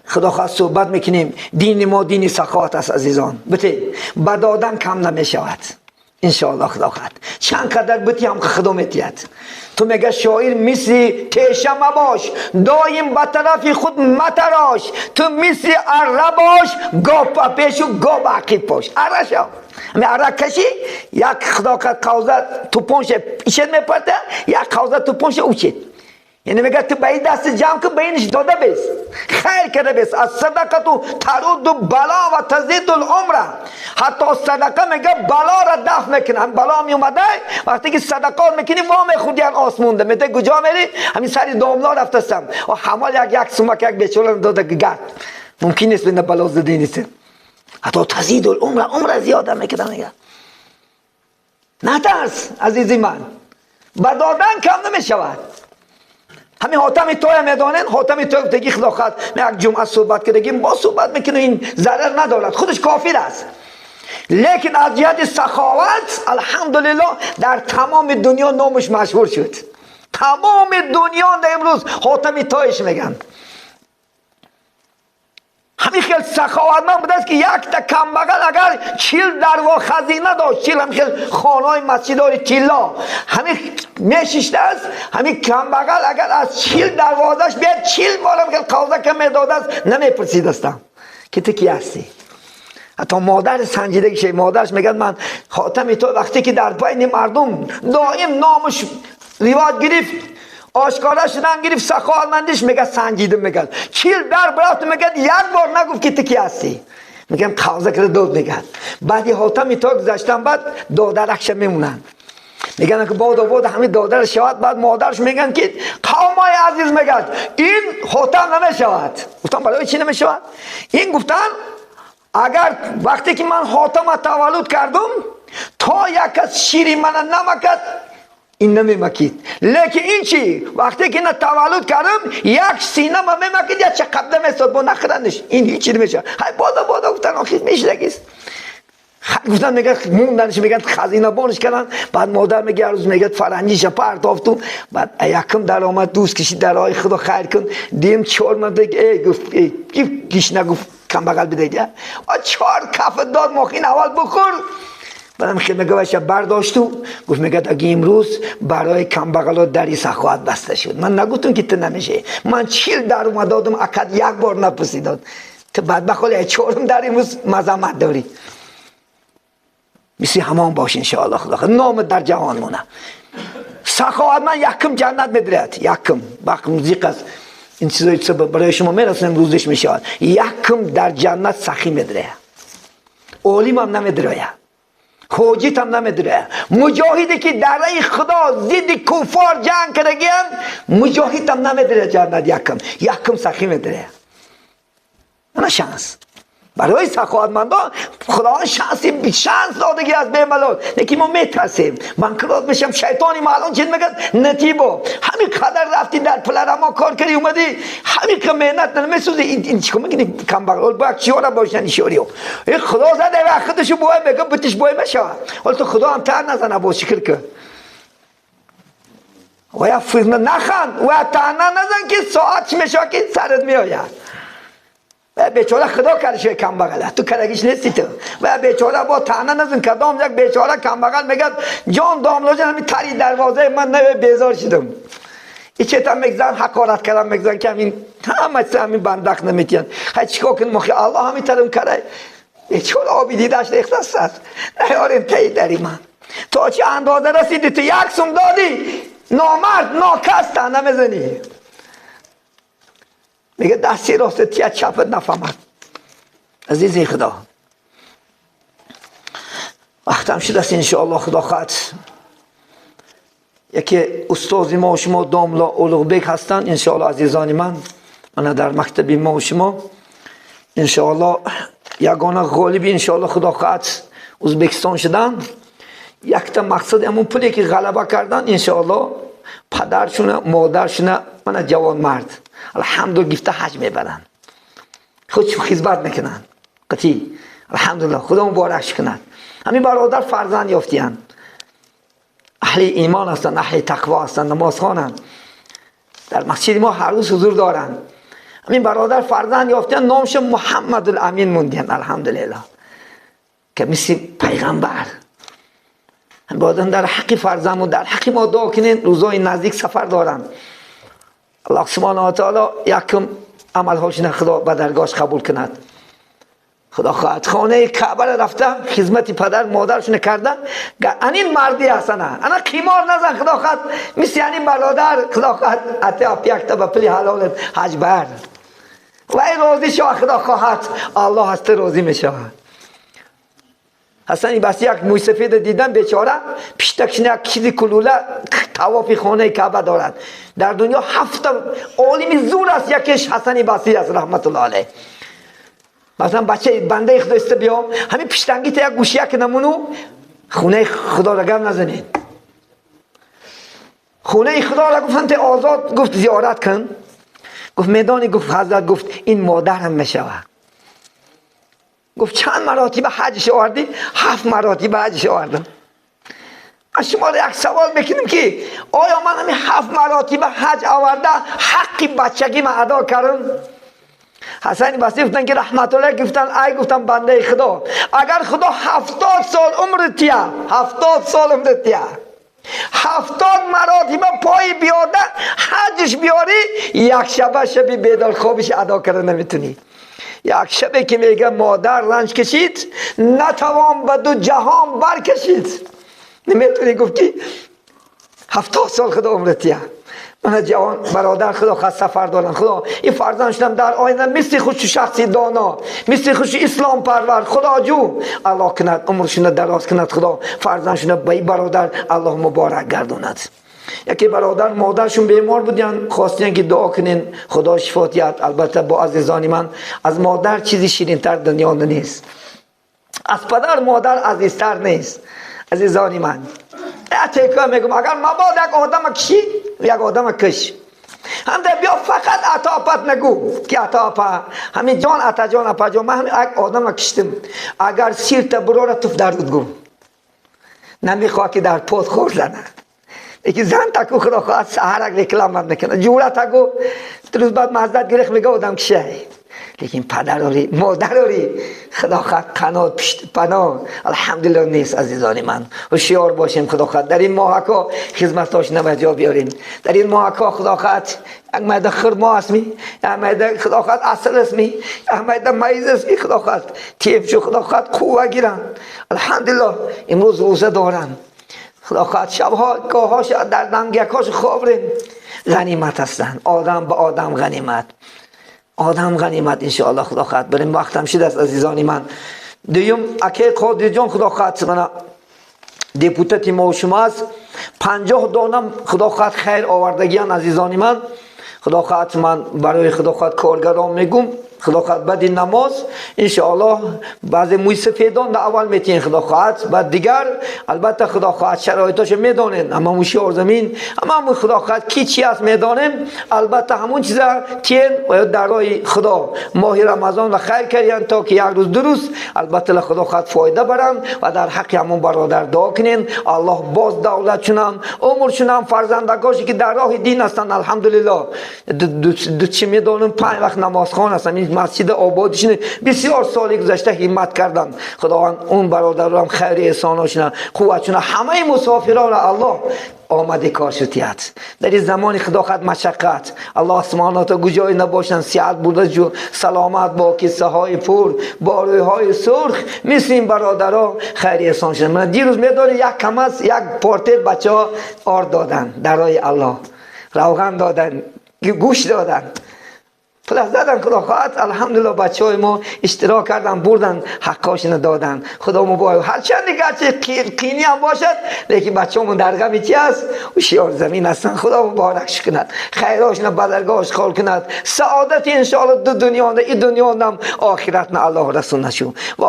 خدا خواست صحبت میکنیم. دین ما دین سخاوت است عزیزان. بته با دادن کم نمیشود انشاءالله. خدا خواهد چند قدر بتی هم که خدا میتید. تو میگه شاعر مثل تیشه مباش، دایم به طرف خود متراش. تو مثل اره باش، گاه پا پیش و گاه با عقیب پاش. اره شو همه اره کشی، یک خدا که قوزه تو پونش ایشت میپرده، یک قوزه تو پونش اوچید. یعنی میگه تو به دست جمع که بینش داده بیس، خیر کرده بیس. از صدقه تو ترود بلا و تزید العمره. حتی صدقه میگه بلا را دفع میکنه. هم بلا می اومده وقتی که صدقه میکنی وام خودی هم آسمونده. میگه کجا میری؟ همین سری داملا رفتستم و حمال یک سومک یک بیچاره داده گرد. ممکن نیست بینه بلا زده نیست. حتی تزید العمره، عمر زیاده میکنه. میگه نترس عزیزی من، با دادن کم نمیشود. همین حاتم توی میدانن، حاتم توی تگی خدا خواهد یک جمعه صحبت کردیم، با صحبت میکنه این ضرر ندارد، خودش کافر است. لیکن از جهت سخاوت الحمدلله در تمام دنیا نامش مشهور شد. تمام دنیا در امروز حاتم تویش میگن. همین خیلی سخاوتمند بوده است که یک تا کمبغل اگر 40 دروا خزینه داشت، 40 هم خیلی خانه‌های مسجداری تیلا همین میشیشته است. همین کمبغل اگر از 40 دروازش بیاد 40 بار هم خیلی قوزه که میداده است نمیپرسید استم که تو کی هستی. حتی مادر سنجیده که مادرش میگن من حاتم تو وقتی که در بین مردم دائم نامش ریواد گرفت، آشکارا شدن گرفت، سخاوتمندیش میگه سنجیده. میگه 40 در برات میگه یک بار نگفت که تو کی هستی. میگم قوزه کرده داد. میگه بعدی حاتم تا گذشتن بعد دادرش میمونن. میگن که بعد همین دادر شود. بعد مادرش میگن که قومای عزیز میگن این حاتم نمیشود. گفتم برای چی نمیشود؟ این گفتن اگر وقتی که من حاتم تولد کردم تا یک از شیری من نمکد این نمیمکید، لیکن این چی وقتی که نه تولد کردم یک سینه ما میمکید یا چه قبضه میستاد با نخرندش این هیچی نمیشه. های بادا گفتن آخیز میشدگیست. گفتن میگه موندنش میگن خزینه بانش کردن. بعد مادر میگه هر روز میگه فرنگیش پرتافتون. بعد یکم در آمد دوست کشید در آی خدا خیر کن. دیم 4 من ای گفت ای گیش نگفت کم بغل بدهید و 4 کف داد مخین اول بخور. بعدم خیلی میگه بشه برداشتو گفت میگه اگه امروز برای کم بغل دری سخاوت بسته شد. من نگفتم که تو نمیشه. من 40 در اومد دادم اکد یک بار نپرسیداد. تو بعد بخواه 4 در امروز مذمت داری. مثل همان باش انشاءالله. خدا نام در جهان مونه. سخاوت من یکم جنت میدرد. یکم باقی زیق است این چیزایی که برای شما میرسن روزش میشود. یکم در جنت سخی میدره. علیم هم نمیدره، حاجت هم نمیدره. مجاهدی که در راه خدا ضد کفار جنگ کردگیم مجاهد هم نمیدره جنت. یکم سخی میدره. نه شانس برای سخاوتمندان خدا شانس دادگی از بیملال. یکی ما میترسیم بانکرات میشم شیطانی معلوم چیز میگه نتیبو همین قدر رفتی در پلرما کار کردی اومدی همین که مهنت نمیسوزی. این چیکار میکنی کم بغل با چیورا باشن اشوریو این خدا زده وقتشو بوای میگه بتش بوای مشه. ولی تو خدا هم تر نزنه با شکر که و یا فیلم نخند و تنها نزن که ساعت میشه که سرت میآید. بیچاره خدا کرده کم بغله تو کرگیش نیستی تو. و بیچاره با تنه نزن کدام یک بیچاره کم بغل میگه جان داملا جان همین تری دروازه من نه بیزار شدم. این چه تا میگذن حقارت کردم میگذن که همین همین بندخ نمیتین. خیلی چیکار کن مخی الله همین ترم کرده. بیچاره آبی دیدش اختصاص است. نیاریم تایی داری من تا چه اندازه رسیدی تو یک سوم دادی نامرد ناکست نمیزنی. میگه دستی راست تیت چپت نفهمد. عزیزی خدا وقتم شده است انشاءالله. خدا خواهد یکی استاذ ما و شما داملا اولوغبک هستن انشاءالله. عزیزان من در مکتب ما و شما انشاءالله یگانه غالبی انشاءالله خدا خواهد ازبکستان شدن. یک تا مقصد همون پولی که غلبه کردن انشاءالله پدرشونه مادرشونه من جوان مرد الحمدلله گفته حج میبرن خودشون خدمت میکنن قطعی الحمدلله خدا مبارکش کند. همین برادر فرزند یافتیان اهل ایمان هستن اهل تقوا هستن نماز خوانن در مسجد ما هر روز حضور دارن. همین برادر فرزند یافتن، نامش محمد الامین موندین. الحمدلله که مثل پیغمبر. بعدن در حق فرزند و در حق ما دعا کنین. روزای نزدیک سفر دارن. الله سبحانه و تعالی یکم عملهاشون خدا به درگاهش قبول کند. خدا خواهد خانه کعبه رفته خدمت پدر مادرشون کردن. این مردی هستن، انا قیمار نزن. خدا خواهد مثل این برادر خدا خواهد اتا پیکتا به پلی حلال حج بر و این راضی شو. خدا خواهد الله هست راضی میشه. حسنی بس یک موی سفید دیدن بیچاره پیشتکشن یک چیزی کلوله طواف خانه کعبه دارد. در دنیا 7 عالم زور است، یکیش حسنی بصری است رحمت الله علیه. مثلا بچه بنده خدا است بیام همین پیشتنگی تا یک گوشی یک نمونو خونه خدا را گرم نزنید. خونه خدا را گفتن تا آزاد گفت زیارت کن. گفت میدانی گفت حضرت گفت این مادرم میشود. گفت چند مراتب حجش آوردی؟ 7 مراتب حجش آوردم. از شما یک سوال میکنیم که آیا من همین 7 مراتب حج آورده حقی بچگی من ادا کردم؟ حسن بصری گفتن که رحمت الله گفتن ای گفتم بنده خدا اگر خدا 70 سال عمرت تیه 70 سال عمرت تیه 70 مراتب پای بیاده حجش بیاری یک شبه شبی بیدار خوابش ادا کرده نمیتونی. یک شبه که میگه مادر رنج کشید نتوان به 2 جهان برکشید نمیتونی گفتی 70 سال خدا عمرتیه. من جوان برادر خدا خواهد سفر دارن. خدا این فرزندشون در آینده مثل خوش شخصی دانا مثل خوش اسلام پرور خدا جو الله کند عمرشون دراز کند. خدا فرزندشون به این برادر الله مبارک گرداند. یکی برادر مادرشون بیمار بودن خواستین که دعا کنین خدا شفا دهد. البته با عزیزان من از مادر چیزی شیرین تر دنیا نیست. از پدر مادر عزیزتر نیست. عزیزان من اتیکا میگم اگر مباد یک آدم کشی یک آدم کش هم ده بیا فقط عطاپت نگو که عطاپا همین جان عطا جان اپا جان من یک آدم کشتم اگر سیر تا برو توف در رود گو نمیخواه که در پود خور زنه. یکی زن تکو خدا خواهد سهرک رکلام میکنه جورا تکو روز بعد مزدت گرخ میگه آدم کشه. لیکن پدر آری مادر آری خدا خواهد قنات پشت پناه الحمدلله نیست. عزیزان من هوشیار باشیم. خدا خواهد در این ماهکا خدمتاش نمجا بیاریم. در این ماهکا خدا خواهد یک مایده خرما اسمی یک مایده خدا خواهد اصل اسمی یک مایده مایز اسمی خدا خواهد تیب شو خدا خواهد قوه گیرن. الحمدلله امروز روزه دارن. خدا خواهد شبها گاهاش در دنگیکاش خوابرین غنیمت هستن. آدم به آدم غنیمت آدم غنیمت انشاءالله. خدا خواهد بریم وقتم شده است عزیزانی من. دویم اکی قادری جان خدا خواهد من دیپوتاتی ما و شما است 50 دانم خدا خواهد خیر آوردگیان عزیزانی من. خدا خواهد من برای خدا خواهد کارگران میگم خدا خواهد بعد این نماز انشاءالله بعضی موی سفیدان در اول میتین خدا خواهد بعد دیگر البته خدا خواهد شرایطاش میدانین اما موشی زمین اما خدا خواهد کی چی است میدانیم. البته همون چیزا تین و در راه خدا ماه رمضان را خیر کردن تا که یک روز درست البته خدا خواهد فایده برن و در حق همون برادر دعا کنین الله باز دولتشون عمرشون فرزندگاشی که در راه دین هستن الحمدلله دو چی میدانیم 5 وقت نماز خوان هستن. مسجد آبادشون بسیار سالی گذشته همت کردن. خداوند اون برادر رو هم خیر احساناشون قوتشون همه مسافران الله آمده کار شدیت در این زمان خدا خواهد مشقت الله سبحانه تا گوجای نباشن صحت بوده جو سلامت با کیسه های پر با روی های سرخ مثل این برادرها خیر احسان شدن. من دیروز میدونی یک کم از یک پارتل بچه ها آرد دادن در راه الله روغن دادن گوش دادن پلاس دادن. خدا خواهد الحمدلله بچه های ما اشتراک کردن بردن حقاشون دادن. خدا مبارک هرچند دیگر چه قینی هم باشد لیکن بچه همون در غمی چی هست و شیار زمین هستن. خدا مبارکش کند خیراشون بدرگاهش خال کند سعادت انشاءالله دو دنیا این دنیا هم آخرت نه الله رسول نشون.